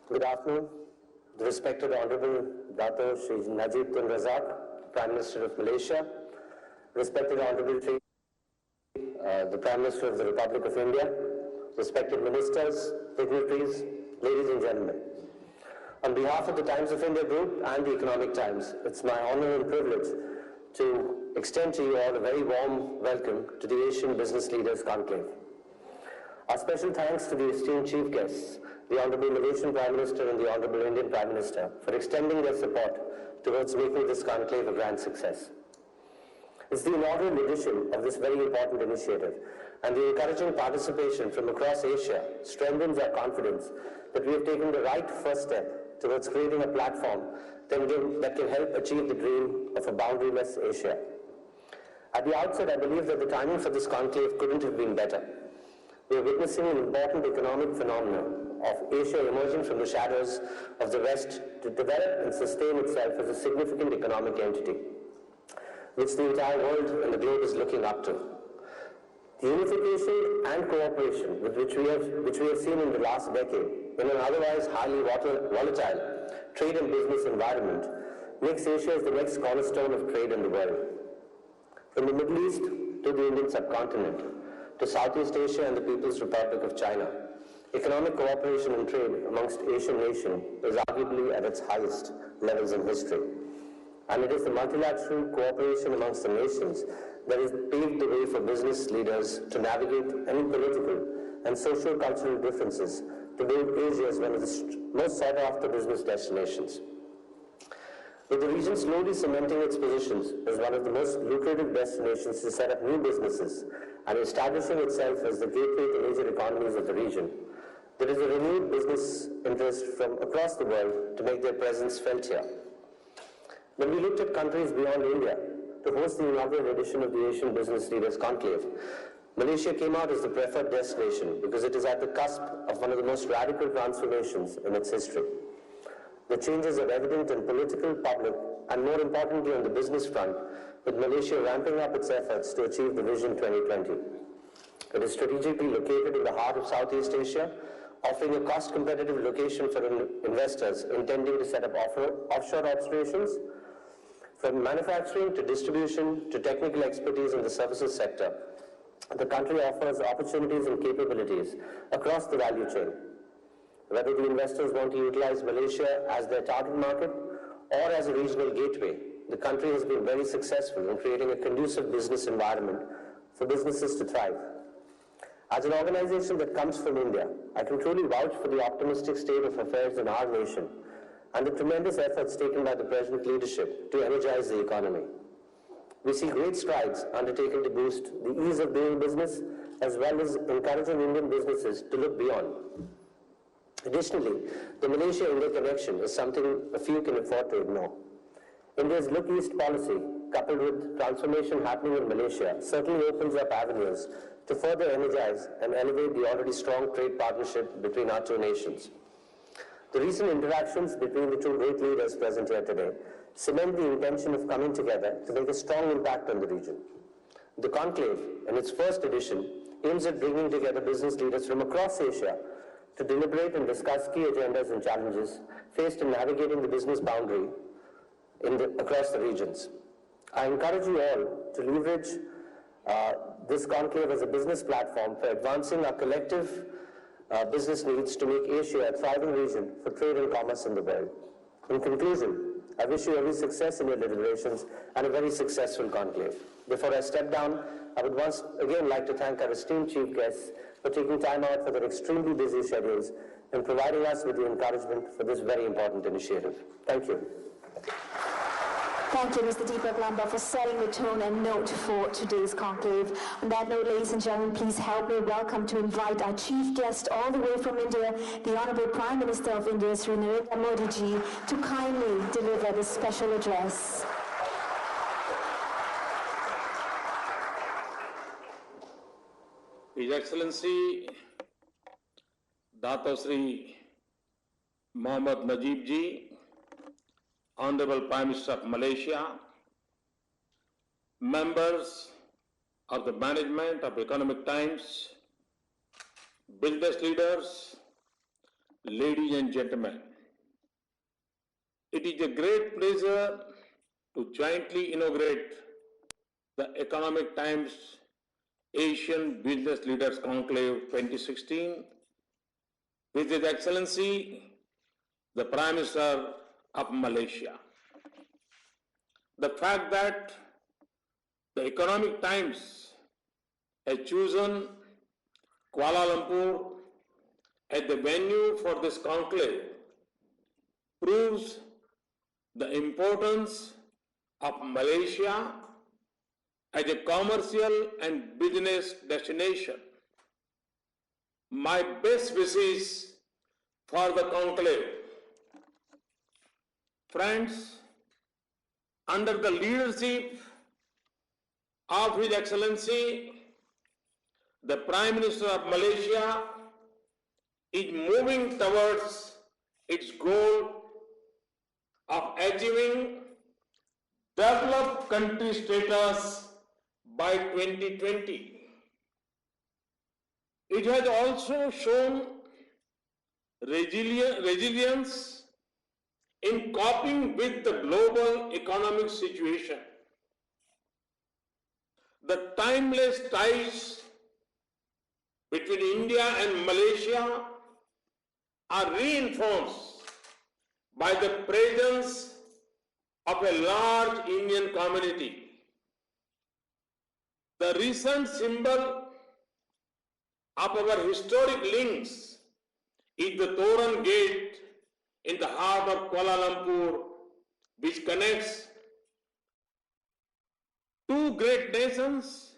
Good afternoon. The respected Honorable Dato Shri Najib Tun Razak, Prime Minister of Malaysia, respected Honorable Shri the Prime Minister of the Republic of India, respected ministers, dignitaries, ladies and gentlemen. On behalf of the Times of India Group and the Economic Times, it's my honor and privilege to extend to you all a very warm welcome to the Asian Business Leaders Conclave. Our special thanks to the esteemed chief guests, the Honorable Malaysian Prime Minister and the Honorable Indian Prime Minister, for extending their support towards making this conclave a grand success. It's the inaugural edition of this very important initiative, and the encouraging participation from across Asia strengthens our confidence that we have taken the right first step towards creating a platform that can help achieve the dream of a boundaryless Asia. At the outset, I believe that the timing for this conclave couldn't have been better. We are witnessing an important economic phenomenon of Asia emerging from the shadows of the West to develop and sustain itself as a significant economic entity, which the entire world and the globe is looking up to. The unification and cooperation with which we have seen in the last decade in an otherwise highly volatile trade and business environment makes Asia as the next cornerstone of trade in the world. From the Middle East to the Indian subcontinent, to Southeast Asia and the People's Republic of China, economic cooperation and trade amongst Asian nations is arguably at its highest levels in history. And it is the multilateral cooperation amongst the nations that has paved the way for business leaders to navigate any political and social-cultural differences to build Asia as one of the most sought-after business destinations. With the region slowly cementing its positions as one of the most lucrative destinations to set up new businesses and establishing itself as the gateway to major economies of the region, there is a renewed business interest from across the world to make their presence felt here. When we looked at countries beyond India to host the inaugural edition of the Asian Business Leaders Conclave, Malaysia came out as the preferred destination because it is at the cusp of one of the most radical transformations in its history. The changes are evident in political, public, and more importantly on the business front, with Malaysia ramping up its efforts to achieve the Vision 2020. It is strategically located in the heart of Southeast Asia, offering a cost-competitive location for investors intending to set up offshore operations. From manufacturing to distribution to technical expertise in the services sector, the country offers opportunities and capabilities across the value chain. Whether the investors want to utilize Malaysia as their target market or as a regional gateway, the country has been very successful in creating a conducive business environment for businesses to thrive. As an organization that comes from India, I can truly vouch for the optimistic state of affairs in our nation and the tremendous efforts taken by the present leadership to energize the economy. We see great strides undertaken to boost the ease of doing business as well as encouraging Indian businesses to look beyond. Additionally, the Malaysia-India connection is something a few can afford to ignore. India's Look East policy, coupled with transformation happening in Malaysia, certainly opens up avenues to further energize and elevate the already strong trade partnership between our two nations. The recent interactions between the two great leaders present here today cement the intention of coming together to make a strong impact on the region. The conclave, in its first edition, aims at bringing together business leaders from across Asia to deliberate and discuss key agendas and challenges faced in navigating the business boundary across the regions. I encourage you all to leverage this conclave as a business platform for advancing our collective business needs to make Asia a thriving region for trade and commerce in the world. In conclusion, I wish you every success in your deliberations and a very successful conclave. Before I step down, I would once again like to thank our esteemed chief guests for taking time out for their extremely busy schedules and providing us with the encouragement for this very important initiative. Thank you. Thank you, Mr. Deepak Lamba, for setting the tone and note for today's conclave. On that note, ladies and gentlemen, please help me welcome to invite our chief guest all the way from India, the Honorable Prime Minister of India, Sri Narendra Modi ji, to kindly deliver this special address. His Excellency Dato Sri Mohammad Najib ji, Honorable Prime Minister of Malaysia, members of the management of Economic Times, business leaders, ladies and gentlemen, it is a great pleasure to jointly inaugurate the Economic Times Asian Business Leaders Conclave 2016 with His Excellency, the Prime Minister of Malaysia. The fact that the Economic Times has chosen Kuala Lumpur as the venue for this conclave proves the importance of Malaysia as a commercial and business destination. My best wishes for the conclave. Friends, under the leadership of His Excellency, the Prime Minister of Malaysia is moving towards its goal of achieving developed country status by 2020. It has also shown resilience in coping with the global economic situation. The timeless ties between India and Malaysia are reinforced by the presence of a large Indian community. The recent symbol of our historic links is the Toran Gate in the heart of Kuala Lumpur, which connects two great nations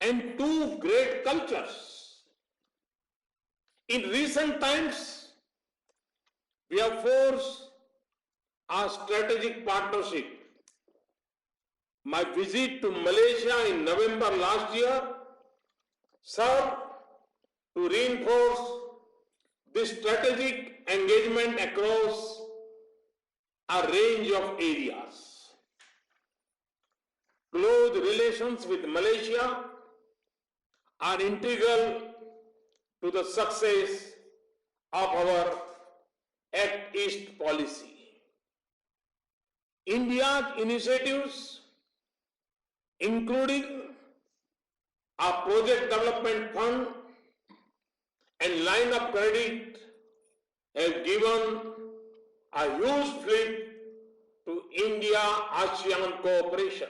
and two great cultures. In recent times, we have forged a strategic partnership. My visit to Malaysia in November last year served to reinforce this strategic engagement across a range of areas. Close relations with Malaysia are integral to the success of our Act East policy. India's initiatives, including a project development fund and line of credit, have given a huge flip to India-ASEAN cooperation.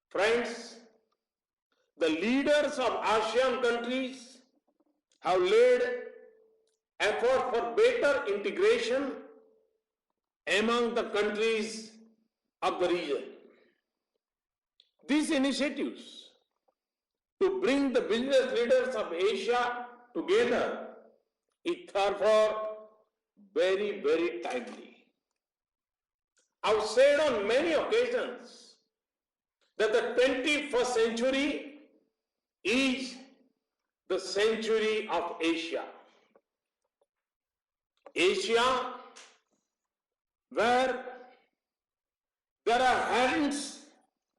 Friends, the leaders of ASEAN countries have led effort for better integration among the countries of the region. These initiatives to bring the business leaders of Asia together is therefore very, very timely. I've said on many occasions that the 21st century is the century of Asia. Asia, where there are hands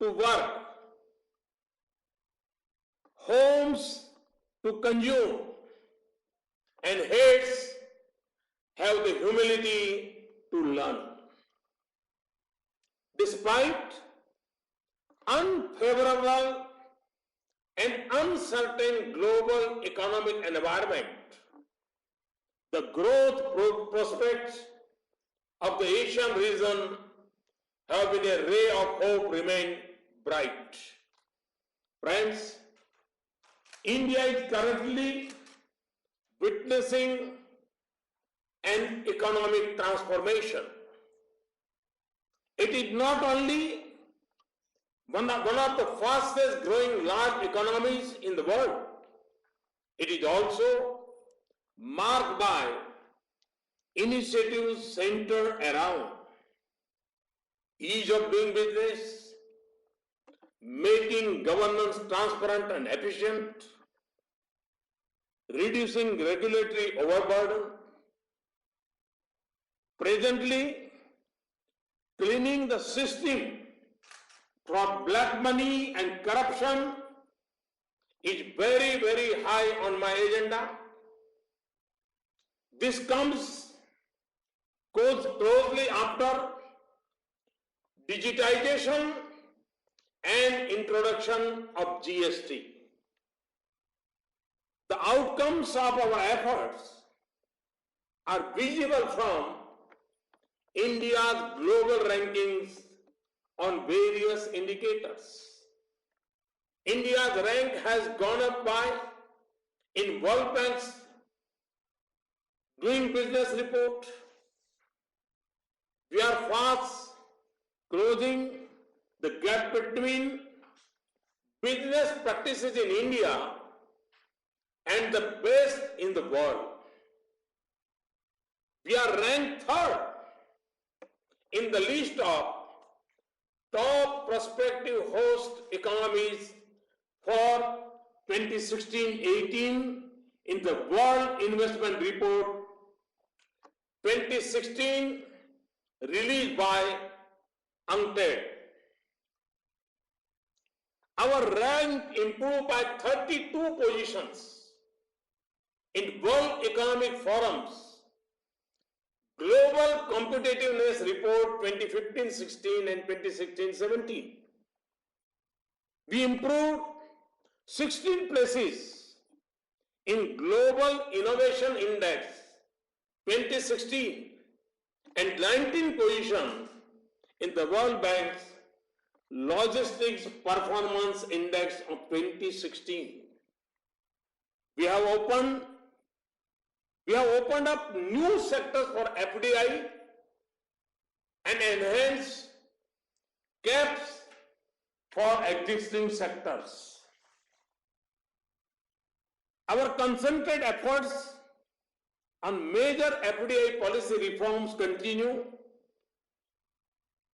to work, homes to consume, and heads have the humility to learn. Despite unfavorable and uncertain global economic environment, the growth prospects of the Asian region have been a ray of hope remain bright. Friends, India is currently witnessing an economic transformation. It is not only one of the fastest growing large economies in the world, it is also marked by initiatives centered around ease of doing business, making governance transparent and efficient, reducing regulatory overburden, presently cleaning the system from black money and corruption is very, very high on my agenda. This comes closely after digitization and introduction of GST. The outcomes of our efforts are visible from India's global rankings on various indicators. India's rank has gone up in World Bank's Doing Business report. We are fast closing the gap between business practices in India and the best in the world. We are ranked third in the list of top prospective host economies for 2016-18 in the World Investment Report 2016 released by UNCTAD. Our rank improved by 32 positions in World Economic Forum's Global Competitiveness Report 2015-16 and 2016-17. We improved 16 places in Global Innovation Index 2016 and 19 positions in the World Bank's Logistics Performance Index of 2016. We have opened up new sectors for FDI and enhanced caps for existing sectors. Our concentrated efforts on major FDI policy reforms continue,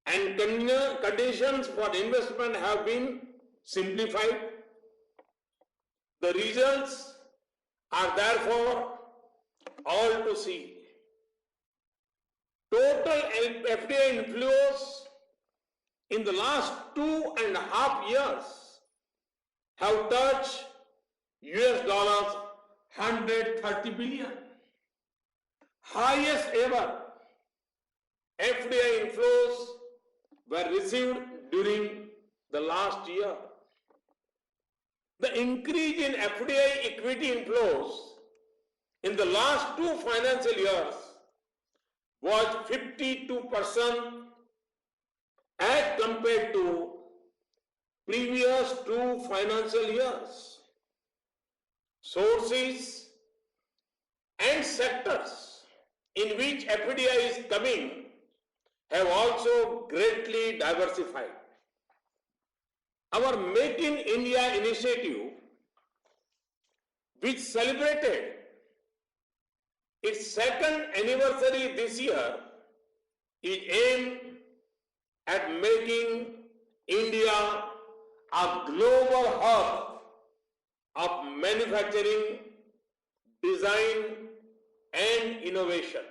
and conditions for investment have been simplified. The results are therefore all to see. Total FDI inflows in the last 2.5 years have touched $130 billion. Highest ever FDI inflows were received during the last year. The increase in FDI equity inflows in the last 2 financial years was 52% as compared to previous 2 financial years. Sources and sectors in which FDI is coming have also greatly diversified. Our Make in India initiative, which celebrated its 2nd anniversary this year, is aimed at making India a global hub of manufacturing, design, and innovation.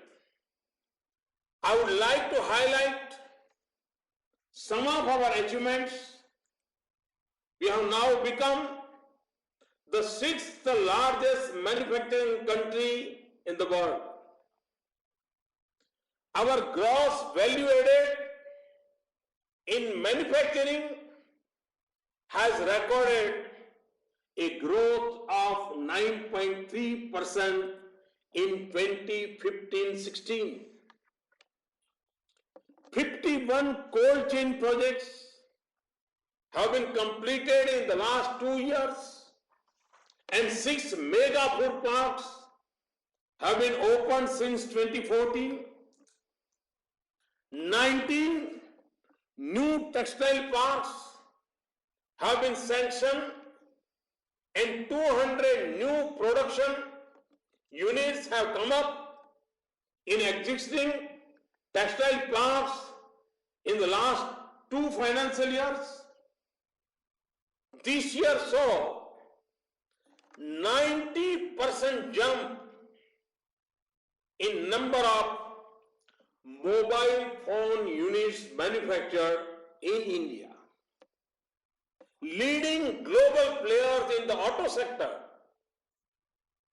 I would like to highlight some of our achievements. We have now become the 6th largest manufacturing country in the world. Our gross value added in manufacturing has recorded a growth of 9.3% in 2015-16. 51 cold chain projects have been completed in the last 2 years, and 6 mega food parks have been opened since 2014. 19 new textile parks have been sanctioned, and 200 new production units have come up in existing textile plants in the last 2 financial years. This year saw 90% jump in number of mobile phone units manufactured in India. Leading global players in the auto sector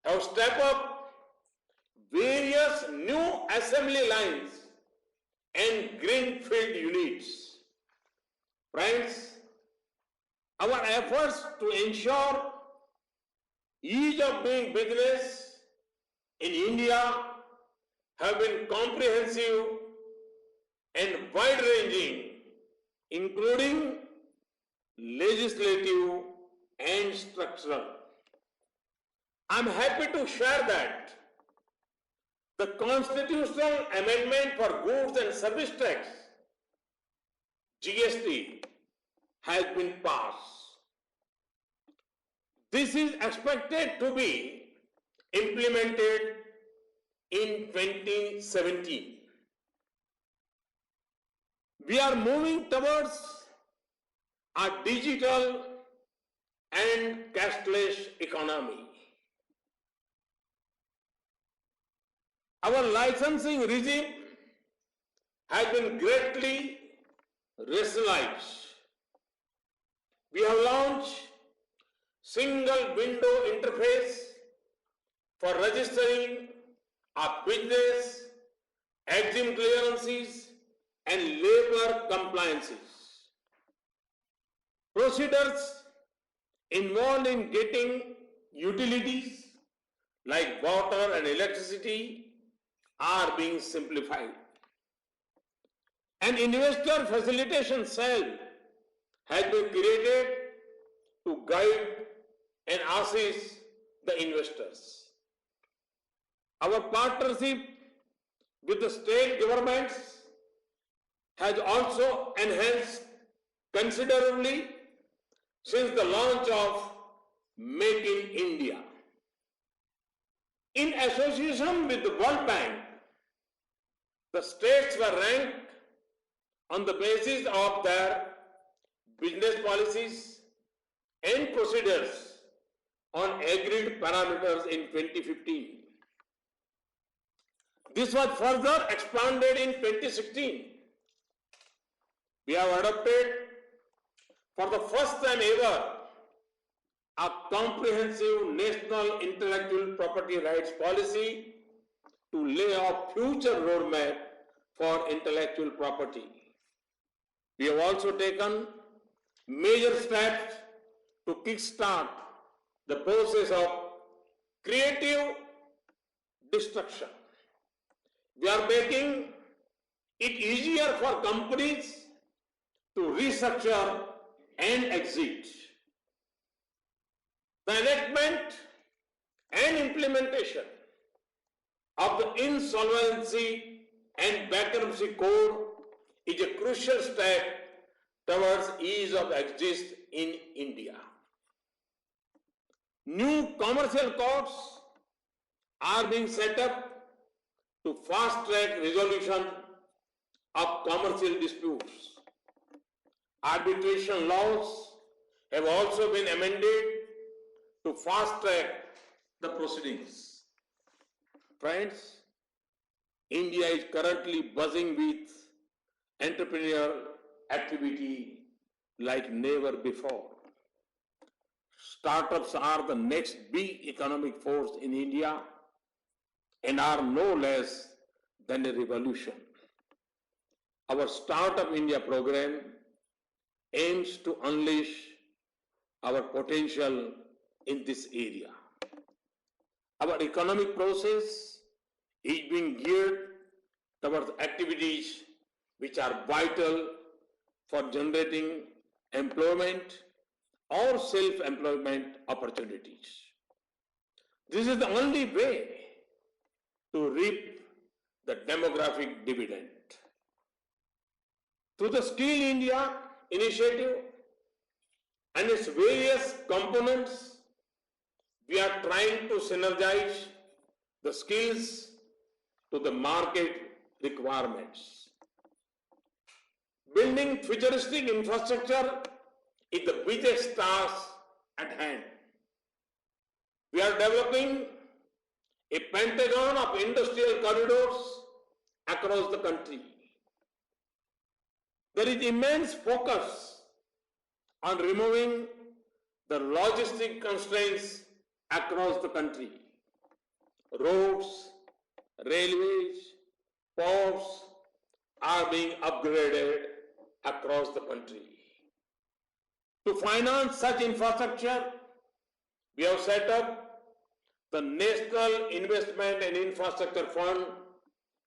have stepped up various new assembly lines and greenfield units. Friends, our efforts to ensure ease of doing business in India have been comprehensive and wide-ranging, including legislative and structural. I am happy to share that the constitutional amendment for goods and service tax, GST, has been passed. This is expected to be implemented in 2017. We are moving towards a digital and cashless economy. Our licensing regime has been greatly rationalized. We have launched single window interface for registering a business, exim clearances, and labor compliances. Procedures involved in getting utilities like water and electricity are being simplified. An investor facilitation cell has been created to guide and assist the investors. Our partnership with the state governments has also enhanced considerably since the launch of Make in India. In association with the World Bank, the states were ranked on the basis of their business policies and procedures on agreed parameters in 2015. This was further expanded in 2016. We have adopted for the first time ever a comprehensive national intellectual property rights policy to lay a future roadmap for intellectual property. We have also taken major steps to kickstart the process of creative destruction. We are making it easier for companies to restructure and exit. The enactment and implementation of the Insolvency and Bankruptcy Code is a crucial step towards ease of exit in India. New commercial courts are being set up to fast-track resolution of commercial disputes. Arbitration laws have also been amended to fast-track the proceedings. Friends, India is currently buzzing with entrepreneurial activity like never before. Startups are the next big economic force in India and are no less than a revolution. Our Startup India program aims to unleash our potential in this area. Our economic process is being geared towards activities which are vital for generating employment or self-employment opportunities. This is the only way to reap the demographic dividend. Through the Skill India initiative and its various components, we are trying to synergize the skills to the market requirements. Building futuristic infrastructure is the biggest task at hand. We are developing a pentagon of industrial corridors across the country. There is immense focus on removing the logistic constraints across the country. Roads, railways, ports are being upgraded across the country. To finance such infrastructure, we have set up the National Investment and Infrastructure Fund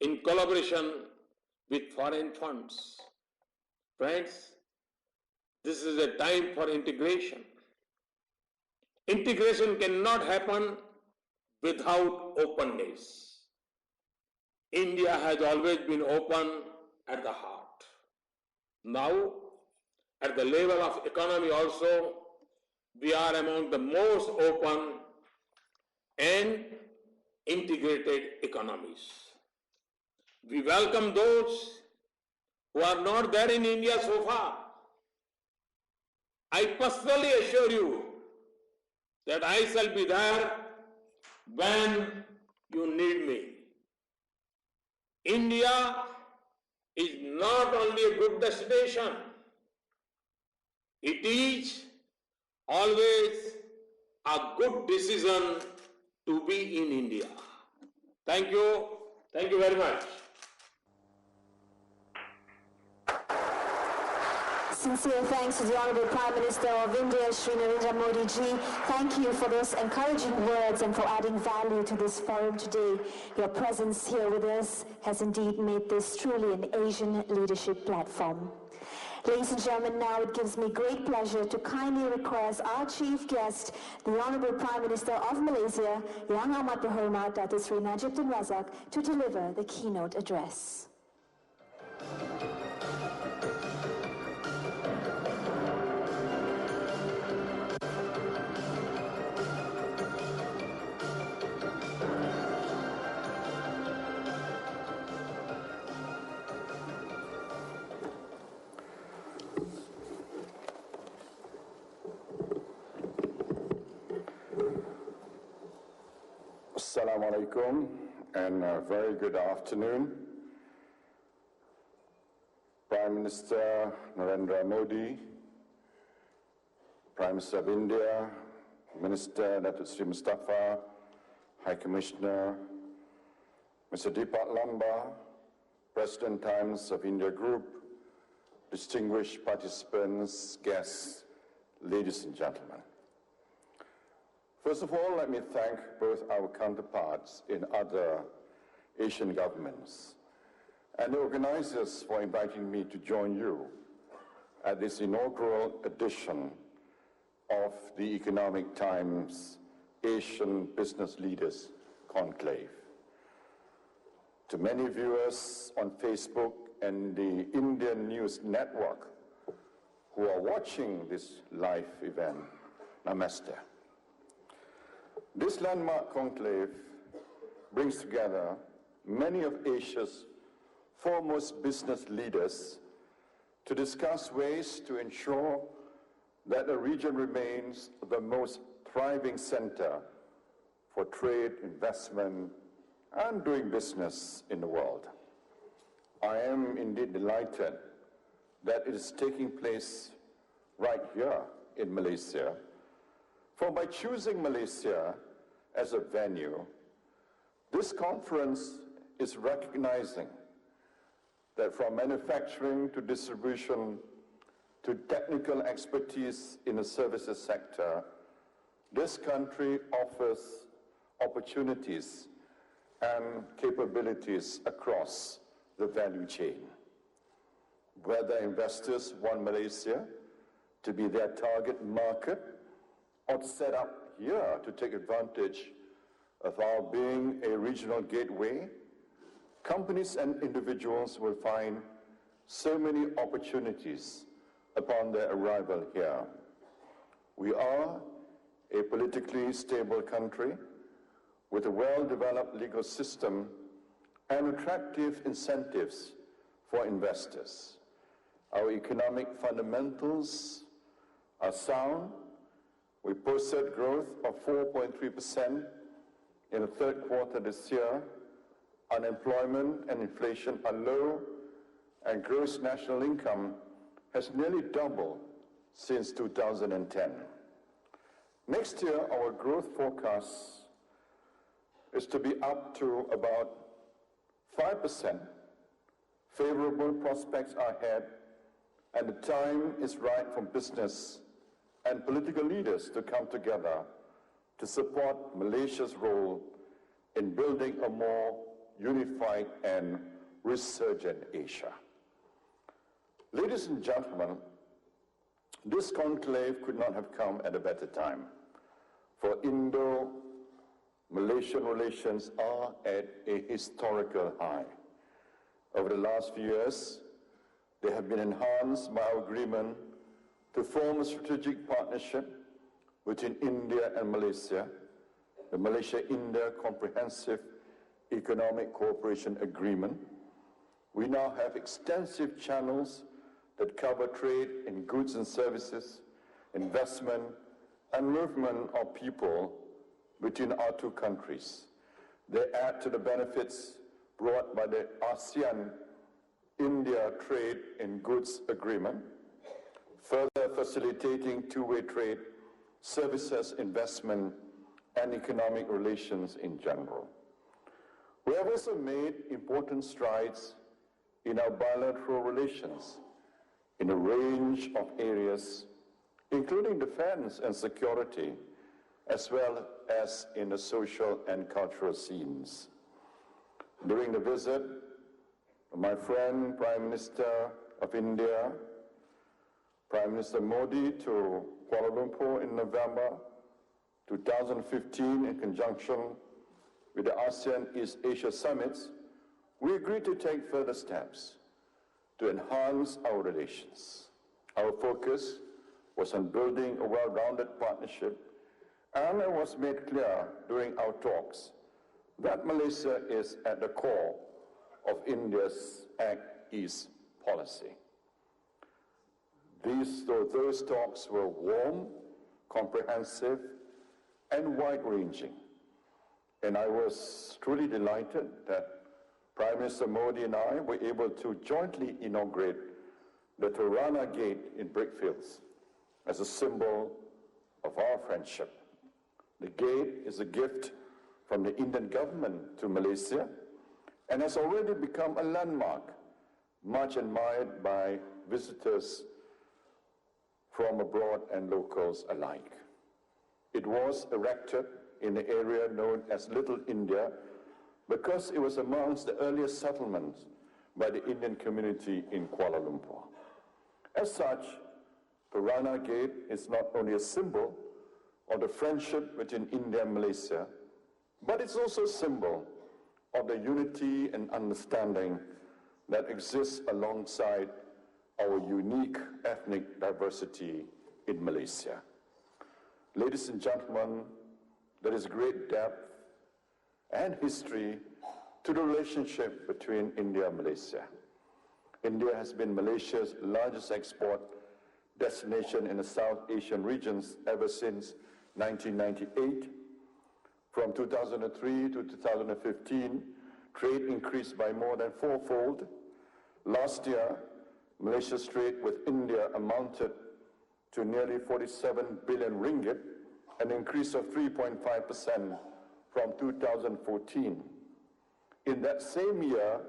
in collaboration with foreign funds. Friends, this is a time for integration. Integration cannot happen without openness. India has always been open at the heart. Now, at the level of economy also, we are among the most open and integrated economies. We welcome those who are not there in India so far. I personally assure you that I shall be there when you need me. India is not only a good destination, it is always a good decision to be in India. Thank you. Thank you very much. Sincere thanks to the Honourable Prime Minister of India, Shri Narendra Modi ji. Thank you for those encouraging words and for adding value to this forum today. Your presence here with us has indeed made this truly an Asian leadership platform. Ladies and gentlemen, now it gives me great pleasure to kindly request our chief guest, the Honourable Prime Minister of Malaysia, Yang Amat Berhormat Datuk Seri Najib Tun Razak, to deliver the keynote address. Assalamu alaikum and a very good afternoon. Prime Minister Narendra Modi, Prime Minister of India, Minister Datuk Seri Mustafa, High Commissioner, Mr. Deepak Lamba, President Times of India Group, distinguished participants, guests, ladies and gentlemen. First of all, let me thank both our counterparts in other Asian governments and the organizers for inviting me to join you at this inaugural edition of the Economic Times Asian Business Leaders Conclave. To many viewers on Facebook and the Indian News Network who are watching this live event, Namaste. This landmark conclave brings together many of Asia's foremost business leaders to discuss ways to ensure that the region remains the most thriving center for trade, investment, and doing business in the world. I am indeed delighted that it is taking place right here in Malaysia. For by choosing Malaysia as a venue, this conference is recognizing that from manufacturing to distribution to technical expertise in the services sector, this country offers opportunities and capabilities across the value chain. Whether investors want Malaysia to be their target market or to set up here to take advantage of our being a regional gateway, companies and individuals will find so many opportunities upon their arrival here. We are a politically stable country with a well-developed legal system and attractive incentives for investors. Our economic fundamentals are sound. We posted growth of 4.3% in the third quarter this year. Unemployment and inflation are low, and gross national income has nearly doubled since 2010. Next year, our growth forecast is to be up to about 5%. Favorable prospects are ahead, and the time is right for business and political leaders to come together to support Malaysia's role in building a more unified and resurgent Asia. Ladies and gentlemen, this conclave could not have come at a better time, for Indo-Malaysian relations are at a historical high. Over the last few years, they have been enhanced by our agreement to form a strategic partnership between India and Malaysia, the Malaysia-India Comprehensive Economic Cooperation Agreement. We now have extensive channels that cover trade in goods and services, investment, and movement of people between our two countries. They add to the benefits brought by the ASEAN-India Trade in Goods Agreement, further facilitating two-way trade, services, investment, and economic relations in general. We have also made important strides in our bilateral relations in a range of areas, including defense and security, as well as in the social and cultural scenes. During the visit, my friend, Prime Minister of India, Prime Minister Modi, to Kuala Lumpur in November 2015, in conjunction with the ASEAN East Asia Summits, we agreed to take further steps to enhance our relations. Our focus was on building a well-rounded partnership, and it was made clear during our talks that Malaysia is at the core of India's Act East policy. Those talks were warm, comprehensive, and wide-ranging. And I was truly delighted that Prime Minister Modi and I were able to jointly inaugurate the Tirana Gate in Brickfields as a symbol of our friendship. The gate is a gift from the Indian government to Malaysia and has already become a landmark, much admired by visitors from abroad and locals alike. It was erected in the area known as Little India because it was amongst the earliest settlements by the Indian community in Kuala Lumpur. As such, the Rana Gate is not only a symbol of the friendship between India and Malaysia, but it's also a symbol of the unity and understanding that exists alongside our unique ethnic diversity in Malaysia. Ladies and gentlemen, there is great depth and history to the relationship between India and Malaysia. India has been Malaysia's largest export destination in the South Asian regions ever since 1998. From 2003 to 2015, trade increased by more than fourfold. Last year, Malaysia's trade with India amounted to nearly 47 billion ringgit, an increase of 3.5% from 2014. In that same year,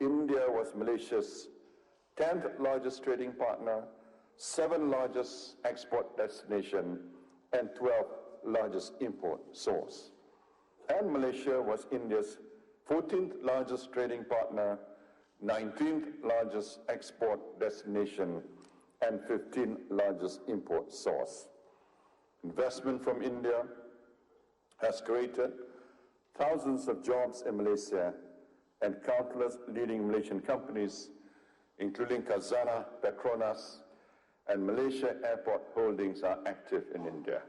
India was Malaysia's 10th largest trading partner, 7th largest export destination, and 12th largest import source. And Malaysia was India's 14th largest trading partner, 19th largest export destination, and 15th largest import source. Investment from India has created thousands of jobs in Malaysia, and countless leading Malaysian companies, including Khazanah, Petronas, and Malaysia Airport Holdings, are active in India.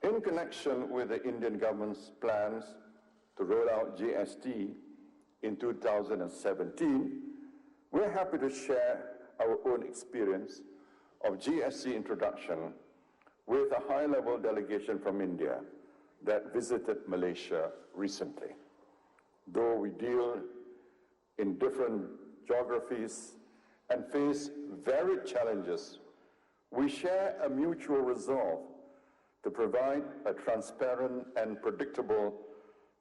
In connection with the Indian government's plans to roll out GST in 2017, we're happy to share our own experience of GST introduction with a high-level delegation from India that visited Malaysia recently. Though we deal in different geographies and face varied challenges, we share a mutual resolve to provide a transparent and predictable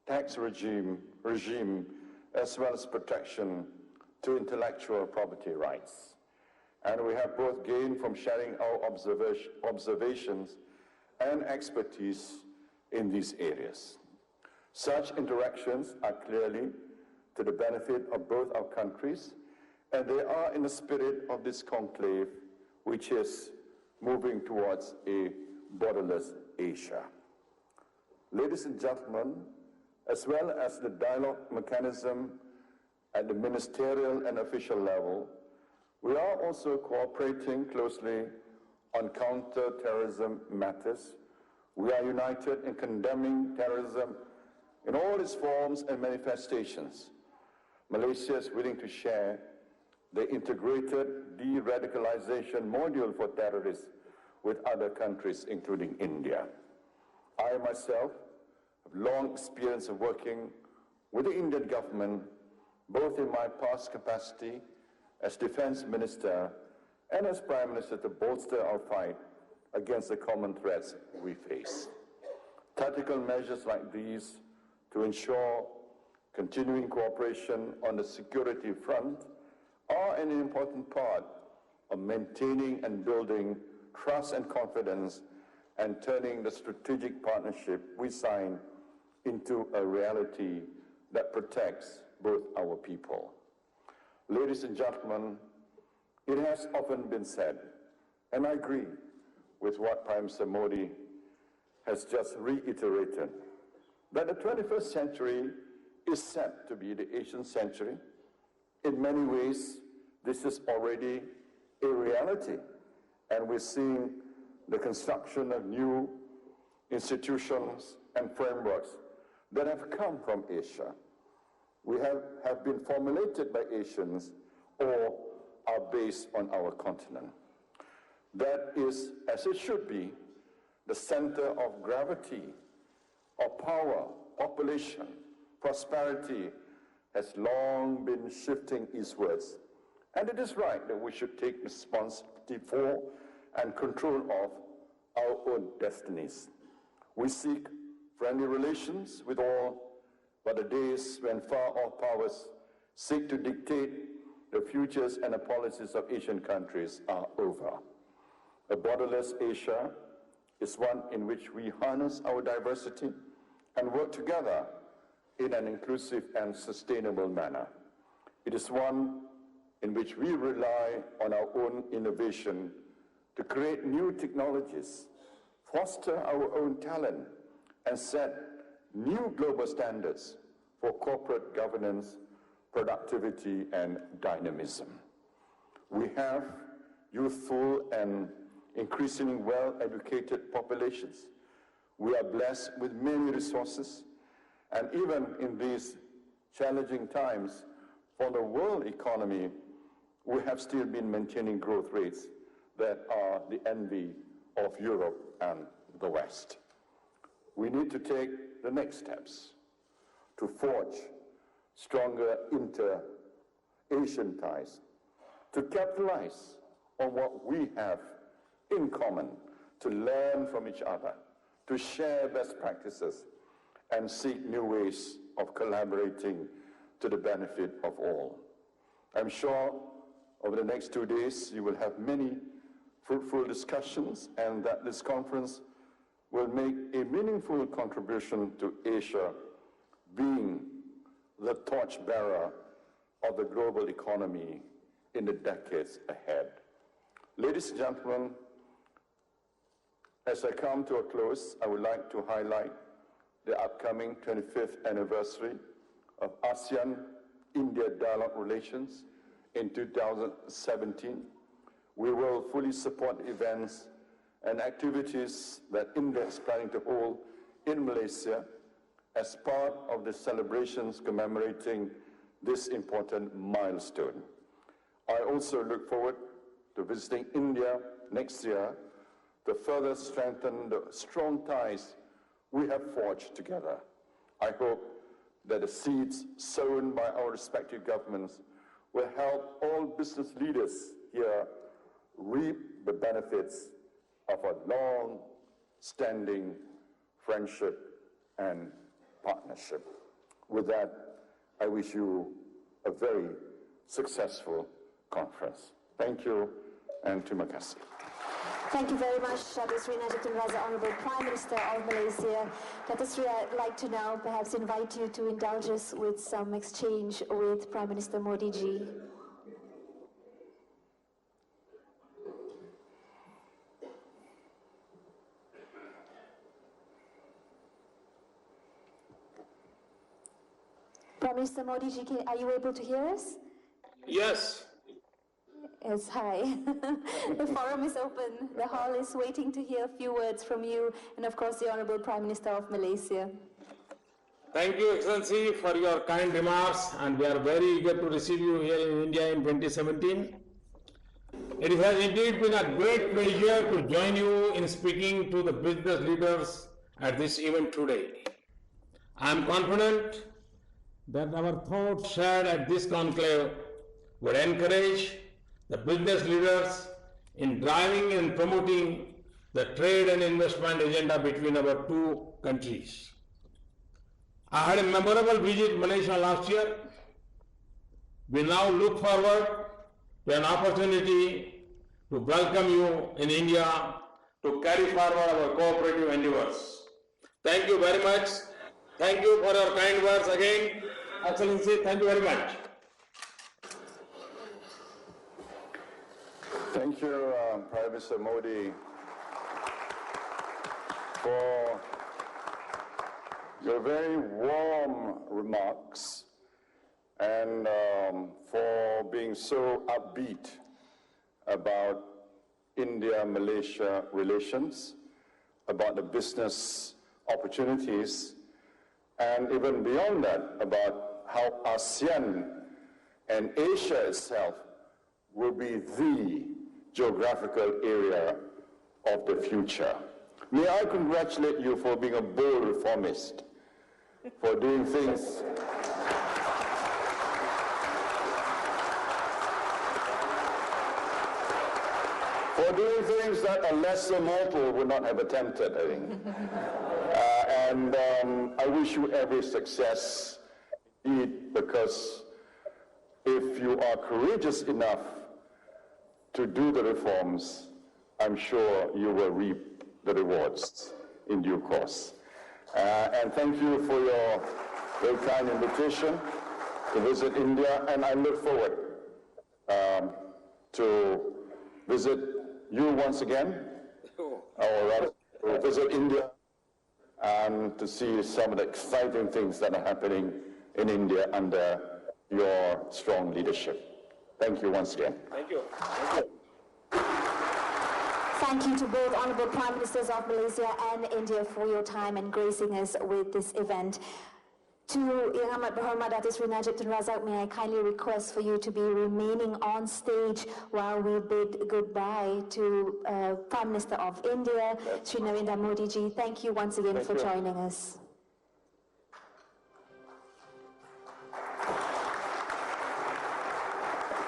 tax regime as well as protection to intellectual property rights. And we have both gained from sharing our observations and expertise in these areas. Such interactions are clearly to the benefit of both our countries, and they are in the spirit of this conclave, which is moving towards a borderless Asia. Ladies and gentlemen, as well as the dialogue mechanism at the ministerial and official level, we are also cooperating closely on counter-terrorism matters. We are united in condemning terrorism in all its forms and manifestations. Malaysia is willing to share the integrated de-radicalization module for terrorists with other countries, including India. I myself have long experience of working with the Indian government, both in my past capacity as Defense Minister and as Prime Minister, to bolster our fight against the common threats we face. Tactical measures like these to ensure continuing cooperation on the security front are an important part of maintaining and building trust and confidence and turning the strategic partnership we signed into a reality that protects both our people. Ladies and gentlemen, it has often been said, and I agree with what Prime Minister Modi has just reiterated, that the 21st century is set to be the Asian century. In many ways, this is already a reality, and we're seeing the construction of new institutions and frameworks that have come from Asia. We have been formulated by Asians or are based on our continent. That is, as it should be, the center of gravity, of power, population, prosperity has long been shifting eastwards. And it is right that we should take responsibility for and control of our own destinies. We seek friendly relations with all, but the days when far-off powers seek to dictate the futures and the policies of Asian countries are over. A borderless Asia is one in which we harness our diversity and work together in an inclusive and sustainable manner. It is one in which we rely on our own innovation to create new technologies, foster our own talent, and set new global standards for corporate governance, productivity, and dynamism. We have youthful and increasingly well-educated populations. We are blessed with many resources, and even in these challenging times for the world economy, we have still been maintaining growth rates that are the envy of Europe and the West. We need to take the next steps to forge stronger inter-Asian ties, to capitalize on what we have in common, to learn from each other, to share best practices, and seek new ways of collaborating to the benefit of all. I'm sure over the next 2 days you will have many fruitful discussions, and that this conference will make a meaningful contribution to Asia being the torchbearer of the global economy in the decades ahead. Ladies and gentlemen, as I come to a close, I would like to highlight the upcoming 25th anniversary of ASEAN-India dialogue relations in 2017. We will fully support events and activities that India is planning to hold in Malaysia as part of the celebrations commemorating this important milestone. I also look forward to visiting India next year to further strengthen the strong ties we have forged together. I hope that the seeds sown by our respective governments will help all business leaders here reap the benefits of a long-standing friendship and partnership. With that, I wish you a very successful conference. Thank you, and terima kasih. Thank you very much, Datuk Sri Najib Tun Razak, Honourable Prime Minister of Malaysia. Datuk Sri, I'd like to now perhaps invite you to indulge us with some exchange with Prime Minister Modi ji. Prime Minister Modi ji, are you able to hear us? Yes. Yes, hi. The forum is open. The hall is waiting to hear a few words from you and, of course, the Honourable Prime Minister of Malaysia. Thank you, Excellency, for your kind remarks, and we are very eager to receive you here in India in 2017. It has indeed been a great pleasure to join you in speaking to the business leaders at this event today. I am confident that our thoughts shared at this conclave will encourage the business leaders in driving and promoting the trade and investment agenda between our two countries. I had a memorable visit to Malaysia last year. We now look forward to an opportunity to welcome you in India to carry forward our cooperative endeavors. Thank you very much. Thank you for your kind words again. Excellency, thank you very much. Thank you, Prime Minister Modi, for your very warm remarks and for being so upbeat about India-Malaysia relations, about the business opportunities, and even beyond that, about how ASEAN and Asia itself will be the geographical area of the future. May I congratulate you for being a bold reformist, for doing things that a lesser mortal would not have attempted, I think. And I wish you every success indeed, because if you are courageous enough to do the reforms, I'm sure you will reap the rewards in due course. And thank you for your very kind invitation to visit India, and I look forward to visit you once again, or rather to visit India and to see some of the exciting things that are happening in India under your strong leadership. Thank you once again. Thank you. Thank you. Thank you to both Honourable Prime Ministers of Malaysia and India for your time and gracing us with this event. To Yang Amat Berhormat Datuk Sri Najib Tun Razak, may I kindly request for you to be remaining on stage while we bid goodbye to Prime Minister of India, Sri Narendra Modi ji. Thank you once again for joining us.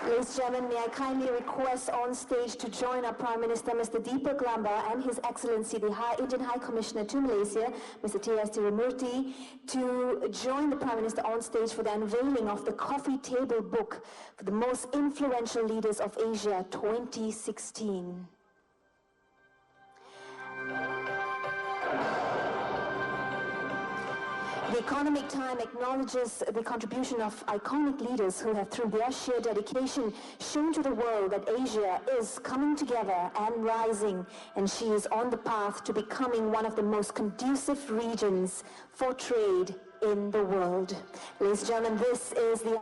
Ladies and gentlemen, may I kindly request on stage to join our Prime Minister, Mr. Deepak Lamba, and His Excellency, the Indian High Commissioner to Malaysia, Mr. T.S. Tirumurti, to join the Prime Minister on stage for the unveiling of the Coffee Table Book for the Most Influential Leaders of Asia 2016. The Economic Time acknowledges the contribution of iconic leaders who have, through their sheer dedication, shown to the world that Asia is coming together and rising, and she is on the path to becoming one of the most conducive regions for trade in the world. Ladies and gentlemen, this is the